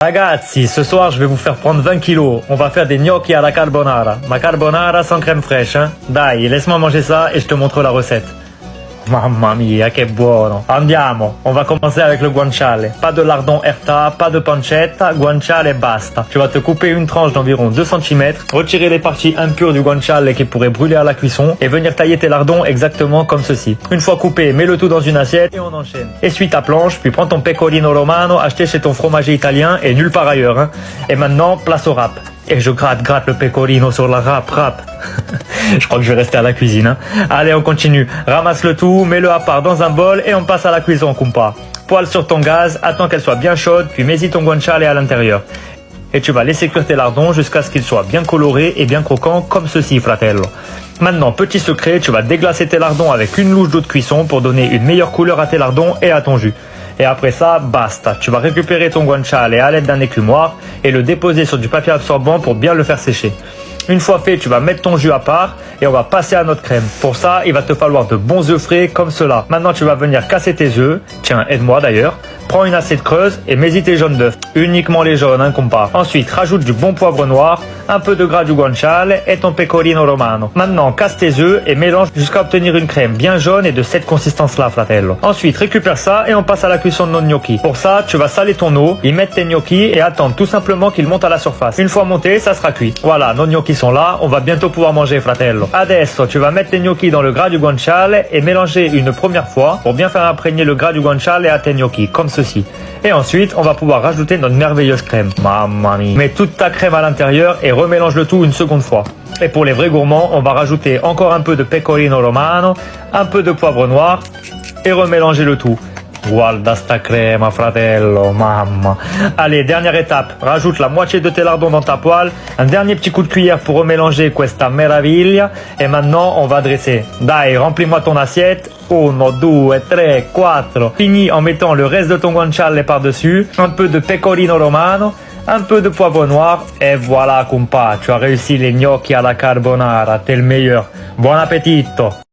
Ragazzi, ce soir je vais vous faire prendre 20 kilos. On va faire des gnocchi alla carbonara. Ma carbonara sans crème fraîche, hein. Dai, laisse-moi manger ça et je te montre la recette. Mamma mia, che buono. Andiamo, on va commencer avec le guanciale. Pas de lardon erta, pas de pancetta, guanciale basta. Tu vas te couper une tranche d'environ 2 cm, retirer les parties impures du guanciale qui pourraient brûler à la cuisson et venir tailler tes lardons exactement comme ceci. Une fois coupé, mets le tout dans une assiette et on enchaîne. Essuie ta planche, puis prends ton pecorino romano acheté chez ton fromager italien et nulle part ailleurs, hein. Et maintenant, place au râpe. Et je gratte le pecorino sur la râpe. Je crois que je vais rester à la cuisine, hein. Allez, on continue. Ramasse le tout, mets-le à part dans un bol et on passe à la cuisson, compa. Poêle sur ton gaz, attends qu'elle soit bien chaude, puis mets-y ton guanciale à l'intérieur. Et tu vas laisser cuire tes lardons jusqu'à ce qu'ils soient bien colorés et bien croquants comme ceci, fratello. Maintenant, petit secret, tu vas déglacer tes lardons avec une louche d'eau de cuisson pour donner une meilleure couleur à tes lardons et à ton jus. Et après ça, basta. Tu vas récupérer ton guanciale à l'aide d'un écumoire et le déposer sur du papier absorbant pour bien le faire sécher. Une fois fait, tu vas mettre ton jus à part et on va passer à notre crème. Pour ça, il va te falloir de bons œufs frais comme cela. Maintenant, tu vas venir casser tes œufs. Tiens, aide-moi d'ailleurs. Prends une assiette creuse et mets-y tes jaunes d'œufs. Uniquement les jaunes, hein, compa. Ensuite, rajoute du bon poivre noir, un peu de gras du guanciale et ton pecorino romano. Maintenant, casse tes œufs et mélange jusqu'à obtenir une crème bien jaune et de cette consistance-là, fratello. Ensuite, récupère ça et on passe à la cuisson de nos gnocchi. Pour ça, tu vas saler ton eau, y mettre tes gnocchi et attendre tout simplement qu'ils montent à la surface. Une fois montés, ça sera cuit. Voilà, nos gnocchi sont là, on va bientôt pouvoir manger, fratello. Adesso, tu vas mettre tes gnocchi dans le gras du guanciale et mélanger une première fois pour bien faire imprégner le gras du guanciale à tes gnocchi, comme ceci. Et ensuite, on va pouvoir rajouter notre merveilleuse crème. Mamma mia. Mets toute ta crème à l'intérieur et remélange le tout une seconde fois. Et pour les vrais gourmands, on va rajouter encore un peu de pecorino romano, un peu de poivre noir et remélanger le tout. Guarda sta crema, fratello, mamma. Allez, dernière étape. Rajoute la moitié de tes lardons dans ta poêle. Un dernier petit coup de cuillère pour remélanger questa meraviglia. Et maintenant, on va dresser. Dai, remplis-moi ton assiette. 1, 2, 3, 4. Finis en mettant le reste de ton guanciale par-dessus. Un peu de pecorino romano. Un peu de poivre noir. Et voilà, compa. Tu as réussi les gnocchi alla carbonara. T'es le meilleur. Buon appetito.